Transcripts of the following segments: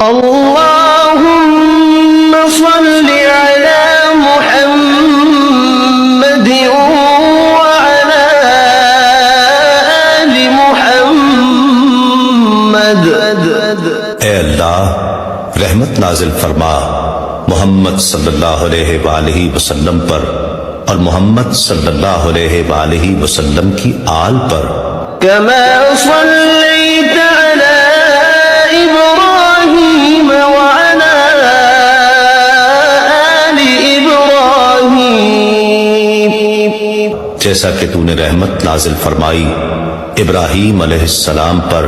اللهم صل على محمد وعلى آل محمد۔ اے اللہ رحمت نازل فرما محمد صلی اللہ علیہ وآلہ وسلم پر اور محمد صلی اللہ علیہ وآلہ وسلم کی آل پر۔ كما صليت على إبراهيم وعلى آل إبراهيم، جیسا کہ تو نے رحمت نازل فرمائی ابراہیم علیہ السلام پر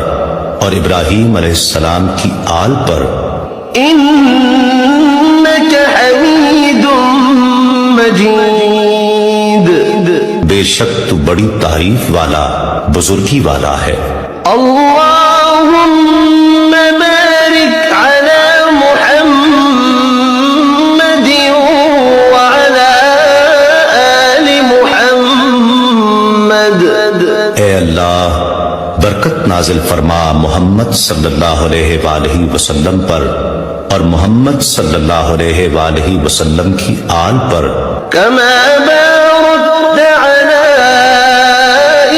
اور ابراہیم علیہ السلام کی آل پر۔ إنك حميد مجيد، بے شک تو بڑی تعریف والا بزرگی والا ہے۔ اللهم بارك على محمد وعلى آل محمد۔ اے اللہ برکت نازل فرما محمد صلی اللہ علیہ وآلہ وسلم پر اور محمد صلی اللہ علیہ وآلہ وسلم کی آل پر۔ كما باركت على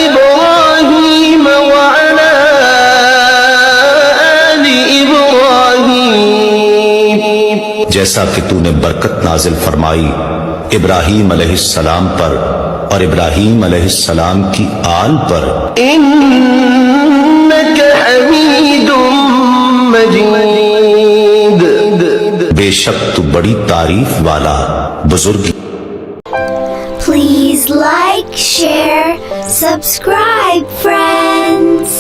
إبراهيم وعلى آل إبراهيم، جیسا کہ تو نے برکت نازل فرمائی ابراہیم علیہ السلام پر اور ابراہیم علیہ السلام کی آل پر۔ إنك حميد مجيد، بے شک تو بڑی تعریف والا بزرگی۔ Please like, share, subscribe, friends.